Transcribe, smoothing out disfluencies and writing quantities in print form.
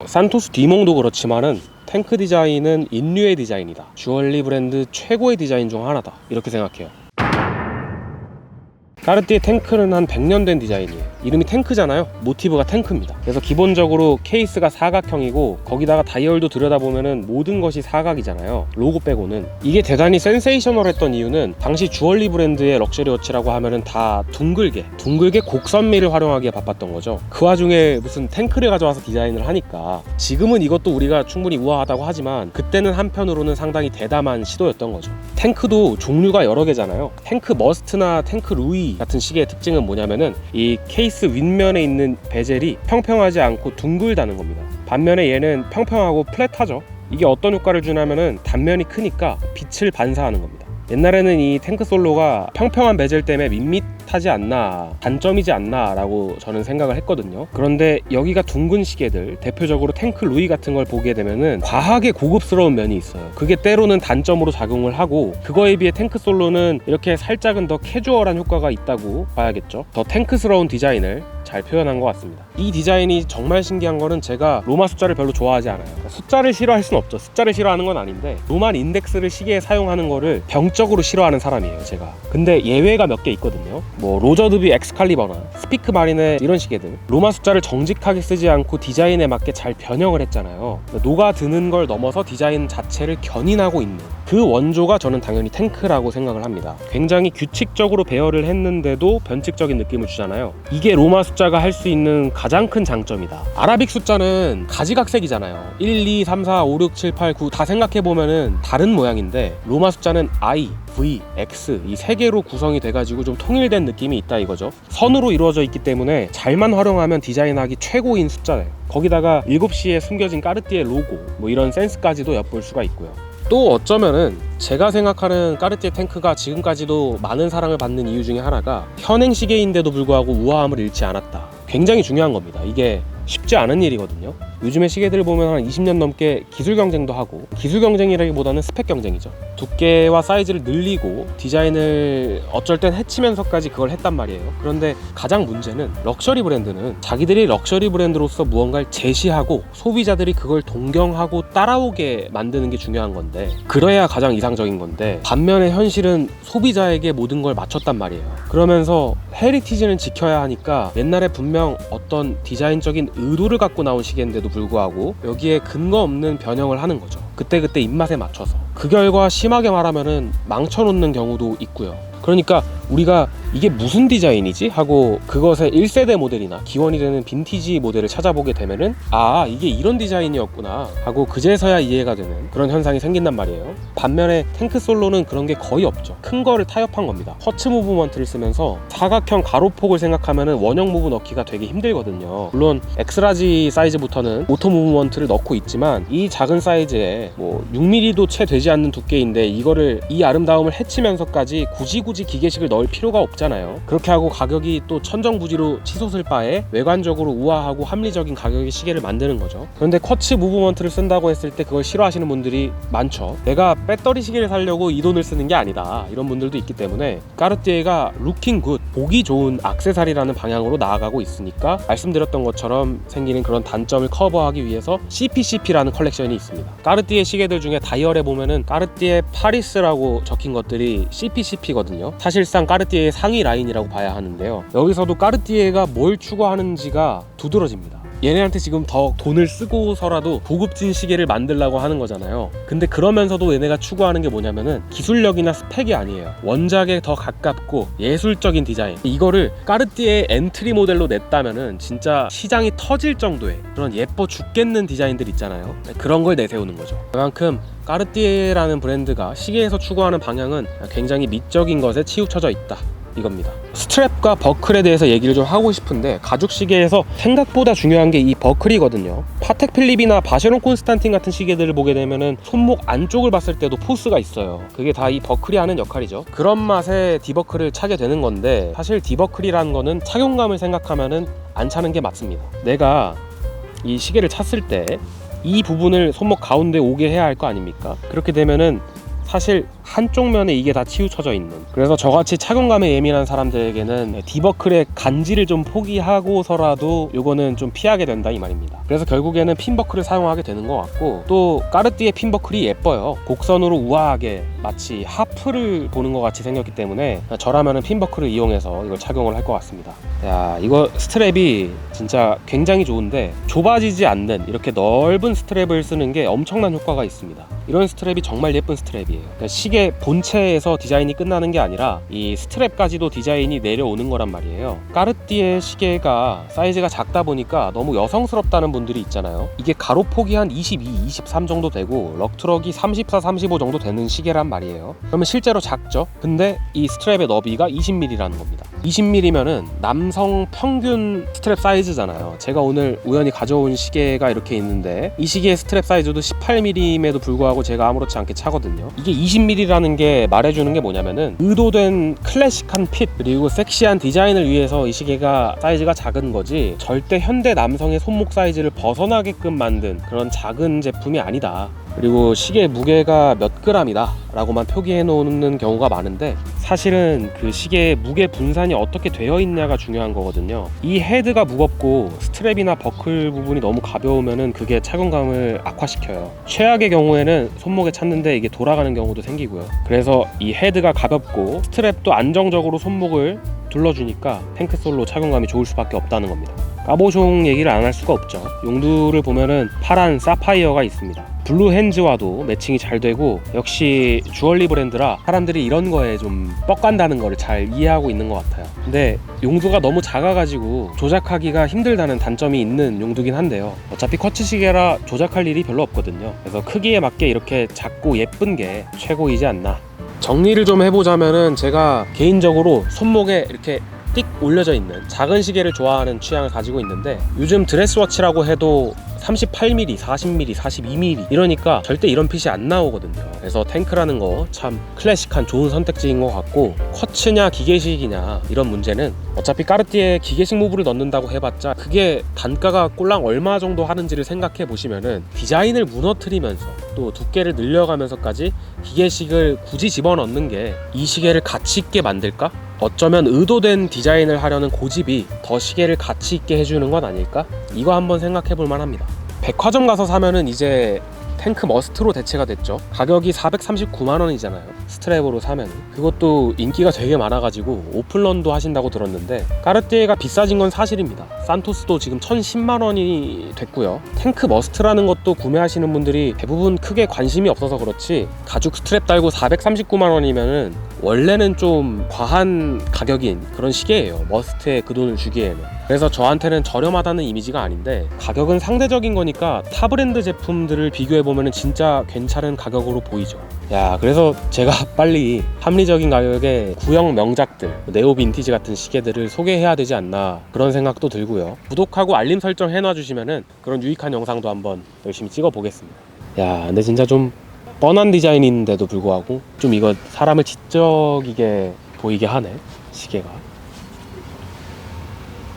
산토스 디몽도 그렇지만은 탱크 디자인은 인류의 디자인이다, 주얼리 브랜드 최고의 디자인 중 하나다, 이렇게 생각해요. 까르띠에 탱크는 한 100년 된 디자인이에요. 이름이 탱크잖아요. 모티브가 탱크입니다. 그래서 기본적으로 케이스가 사각형이고 거기다가 다이얼도 들여다보면은 모든 것이 사각이잖아요, 로고 빼고는. 이게 대단히 센세이셔널했던 이유는 당시 주얼리 브랜드의 럭셔리 워치라고 하면은 다 둥글게 곡선미를 활용하기에 바빴던 거죠. 그 와중에 무슨 탱크를 가져와서 디자인을 하니까 지금은 이것도 우리가 충분히 우아하다고 하지만 그때는 한편으로는 상당히 대담한 시도였던 거죠. 탱크도 종류가 여러 개잖아요. 탱크 머스트나 탱크 루이 같은 시계의 특징은 뭐냐면은 이 케이스 윗면에 있는 베젤이 평평하지 않고 둥글다는 겁니다. 반면에 얘는 평평하고 플랫하죠. 이게 어떤 효과를 주냐면은 단면이 크니까 빛을 반사하는 겁니다. 옛날에는 이 탱크 솔로가 평평한 베젤 때문에 밋밋하지 않나, 단점이지 않나 라고 저는 생각을 했거든요. 그런데 여기가 둥근 시계들, 대표적으로 탱크 루이 같은 걸 보게 되면은 과하게 고급스러운 면이 있어요. 그게 때로는 단점으로 작용을 하고, 그거에 비해 탱크 솔로는 이렇게 살짝은 더 캐주얼한 효과가 있다고 봐야겠죠. 더 탱크스러운 디자인을 잘 표현한 것 같습니다. 이 디자인이 정말 신기한 거는 제가 로마 숫자를 별로 좋아하지 않아요. 숫자를 싫어할 수는 없죠. 숫자를 싫어하는 건 아닌데 로만 인덱스를 시계에 사용하는 거를 병적으로 싫어하는 사람이에요, 제가. 근데 예외가 몇 개 있거든요. 뭐 로저드비 엑스칼리버나 스피크 마린의 이런 시계들, 로마 숫자를 정직하게 쓰지 않고 디자인에 맞게 잘 변형을 했잖아요. 녹아드는 걸 넘어서 디자인 자체를 견인하고 있는 그 원조가 저는 당연히 탱크라고 생각을 합니다. 굉장히 규칙적으로 배열을 했는데도 변칙적인 느낌을 주잖아요. 이게 로마 숫자가 할 수 있는 가장 큰 장점이다. 아라빅 숫자는 가지각색이잖아요. 1, 2, 3, 4, 5, 6, 7, 8, 9 다 생각해보면은 다른 모양인데 로마 숫자는 I, V, X 이 세 개로 구성이 돼가지고 좀 통일된 느낌이 있다 이거죠. 선으로 이루어져 있기 때문에 잘만 활용하면 디자인하기 최고인 숫자예요. 거기다가 7시에 숨겨진 까르띠에 로고, 뭐 이런 센스까지도 엿볼 수가 있고요. 또 어쩌면은 제가 생각하는 까르띠에 탱크가 지금까지도 많은 사랑을 받는 이유 중에 하나가 현행 시계인데도 불구하고 우아함을 잃지 않았다. 굉장히 중요한 겁니다. 이게 쉽지 않은 일이거든요. 요즘에 시계들 보면 한 20년 넘게 기술 경쟁도 하고, 기술 경쟁이라기보다는 스펙 경쟁이죠. 두께와 사이즈를 늘리고 디자인을 어쩔 땐 해치면서까지 그걸 했단 말이에요. 그런데 가장 문제는 럭셔리 브랜드는 자기들이 럭셔리 브랜드로서 무언가를 제시하고 소비자들이 그걸 동경하고 따라오게 만드는 게 중요한 건데, 그래야 가장 이상적인 건데, 반면에 현실은 소비자에게 모든 걸 맞췄단 말이에요. 그러면서 헤리티지는 지켜야 하니까 옛날에 분명 어떤 디자인적인 의도를 갖고 나온 시계인데도 불구하고 여기에 근거 없는 변형을 하는 거죠. 그때그때 입맛에 맞춰서. 그 결과 심하게 말하면은 망쳐놓는 경우도 있고요. 그러니까 우리가 이게 무슨 디자인이지? 하고 그것의 1세대 모델이나 기원이 되는 빈티지 모델을 찾아보게 되면은 아, 이게 이런 디자인이었구나 하고 그제서야 이해가 되는 그런 현상이 생긴단 말이에요. 반면에 탱크 솔로는 그런 게 거의 없죠. 큰 거를 타협한 겁니다. 허츠 무브먼트를 쓰면서 사각형 가로폭을 생각하면은 원형 무브 넣기가 되게 힘들거든요. 물론 엑스라지 사이즈부터는 오토 무브먼트를 넣고 있지만 이 작은 사이즈에 뭐 6mm도 채 되지 않는 두께인데 이거를 이 아름다움을 해치면서까지 굳이 기계식을 넣을 필요가 없잖아요. 그렇게 하고 가격이 또 천정부지로 치솟을 바에 외관적으로 우아하고 합리적인 가격의 시계를 만드는 거죠. 그런데 쿼츠 무브먼트를 쓴다고 했을 때 그걸 싫어하시는 분들이 많죠. 내가 배터리 시계를 사려고 이 돈을 쓰는 게 아니다, 이런 분들도 있기 때문에 까르띠에가 루킹 굿, 보기 좋은 액세서리라는 방향으로 나아가고 있으니까 말씀드렸던 것처럼 생기는 그런 단점을 커버하기 위해서 CPCP라는 컬렉션이 있습니다. 까르띠에 시계들 중에 다이얼에 보면은 까르띠에 파리스라고 적힌 것들이 CPCP거든요. 사실상 까르띠에의 상위 라인이라고 봐야 하는데요. 여기서도 까르띠에가 뭘 추구하는지가 두드러집니다. 얘네한테 지금 더 돈을 쓰고서라도 고급진 시계를 만들려고 하는 거잖아요. 근데 그러면서도 얘네가 추구하는 게 뭐냐면은 기술력이나 스펙이 아니에요. 원작에 더 가깝고 예술적인 디자인. 이거를 까르띠에 엔트리 모델로 냈다면은 진짜 시장이 터질 정도의 그런 예뻐 죽겠는 디자인들 있잖아요. 그런 걸 내세우는 거죠. 그만큼 까르띠에라는 브랜드가 시계에서 추구하는 방향은 굉장히 미적인 것에 치우쳐져 있다, 이겁니다. 스트랩과 버클에 대해서 얘기를 좀 하고 싶은데, 가죽 시계에서 생각보다 중요한 게 이 버클이거든요. 파텍 필립이나 바쉐론 콘스탄틴 같은 시계들을 보게 되면은 손목 안쪽을 봤을 때도 포스가 있어요. 그게 다 이 버클이 하는 역할이죠. 그런 맛에 디버클을 차게 되는 건데, 사실 디버클이라는 거는 착용감을 생각하면은 안 차는 게 맞습니다. 내가 이 시계를 찼을 때 이 부분을 손목 가운데 오게 해야 할 거 아닙니까? 그렇게 되면은 사실 한쪽 면에 이게 다 치우쳐져 있는, 그래서 저같이 착용감에 예민한 사람들에게는 디버클의 간지를 좀 포기하고서라도 요거는 좀 피하게 된다 이 말입니다. 그래서 결국에는 핀버클을 사용하게 되는 것 같고, 또 까르띠에 핀버클이 예뻐요. 곡선으로 우아하게 마치 하프를 보는 것 같이 생겼기 때문에 저라면은 핀버클을 이용해서 이걸 착용을 할 것 같습니다. 야, 이거 스트랩이 진짜 굉장히 좋은데 좁아지지 않는 이렇게 넓은 스트랩을 쓰는 게 엄청난 효과가 있습니다. 이런 스트랩이 정말 예쁜 스트랩이에요. 그러니까 시계 본체에서 디자인이 끝나는 게 아니라 이 스트랩까지도 디자인이 내려오는 거란 말이에요. 까르띠에 시계가 사이즈가 작다 보니까 너무 여성스럽다는 분들이 있잖아요. 이게 가로폭이 한 22, 23 정도 되고 럭트럭이 34, 35 정도 되는 시계란 말이에요. 그러면 실제로 작죠? 근데 이 스트랩의 너비가 20mm라는 겁니다. 20mm면은 남성 평균 스트랩 사이즈잖아요. 제가 오늘 우연히 가져온 시계가 이렇게 있는데 이 시계의 스트랩 사이즈도 18mm임에도 불구하고 제가 아무렇지 않게 차거든요. 이게 20mm라는 게 말해주는 게 뭐냐면은 의도된 클래식한 핏 그리고 섹시한 디자인을 위해서 이 시계가 사이즈가 작은 거지, 절대 현대 남성의 손목 사이즈를 벗어나게끔 만든 그런 작은 제품이 아니다. 그리고 시계 무게가 몇 그램이다 라고만 표기해 놓는 경우가 많은데, 사실은 그 시계의 무게 분산이 어떻게 되어 있냐가 중요한 거거든요. 이 헤드가 무겁고 스트랩이나 버클 부분이 너무 가벼우면은 그게 착용감을 악화시켜요. 최악의 경우에는 손목에 찼는데 이게 돌아가는 경우도 생기고요. 그래서 이 헤드가 가볍고 스트랩도 안정적으로 손목을 둘러주니까 탱크솔로 착용감이 좋을 수밖에 없다는 겁니다. 까보숑 얘기를 안 할 수가 없죠. 용두를 보면은 파란 사파이어가 있습니다. 블루 핸즈와도 매칭이 잘 되고, 역시 주얼리 브랜드라 사람들이 이런 거에 좀 뻑간다는 거를 잘 이해하고 있는 것 같아요. 근데 용두가 너무 작아가지고 조작하기가 힘들다는 단점이 있는 용두긴 한데요. 어차피 쿼츠 시계라 조작할 일이 별로 없거든요. 그래서 크기에 맞게 이렇게 작고 예쁜 게 최고이지 않나. 정리를 좀 해보자면은, 제가 개인적으로 손목에 이렇게 띡 올려져 있는 작은 시계를 좋아하는 취향을 가지고 있는데, 요즘 드레스워치라고 해도 38mm, 40mm, 42mm 이러니까 절대 이런 핏이 안 나오거든요. 그래서 탱크라는 거 참 클래식한 좋은 선택지인 것 같고, 쿼츠냐 기계식이냐 이런 문제는 어차피 까르띠에 기계식 무브를 넣는다고 해봤자 그게 단가가 꼴랑 얼마 정도 하는지를 생각해 보시면은, 디자인을 무너뜨리면서 또 두께를 늘려가면서까지 기계식을 굳이 집어넣는 게 이 시계를 가치 있게 만들까? 어쩌면 의도된 디자인을 하려는 고집이 더 시계를 가치 있게 해주는 건 아닐까? 이거 한번 생각해 볼 만합니다. 백화점 가서 사면은 이제 탱크 머스트로 대체가 됐죠. 가격이 439만원이잖아요 스트랩으로 사면은. 그것도 인기가 되게 많아가지고 오픈런도 하신다고 들었는데, 까르띠에가 비싸진 건 사실입니다. 산토스도 지금 1010만원이 됐고요. 탱크 머스트라는 것도 구매하시는 분들이 대부분 크게 관심이 없어서 그렇지, 가죽 스트랩 달고 439만원이면은 원래는 좀 과한 가격인 그런 시계예요. 머스트에 그 돈을 주기에는. 그래서 저한테는 저렴하다는 이미지가 아닌데, 가격은 상대적인 거니까 타 브랜드 제품들을 비교해보면 진짜 괜찮은 가격으로 보이죠. 야, 그래서 제가 빨리 합리적인 가격에 구형 명작들, 네오 빈티지 같은 시계들을 소개해야 되지 않나, 그런 생각도 들고요. 구독하고 알림 설정 해놔주시면은 그런 유익한 영상도 한번 열심히 찍어 보겠습니다. 야, 근데 진짜 좀 뻔한 디자인인데도 불구하고 좀 이거 사람을 지적이게 보이게 하네, 시계가.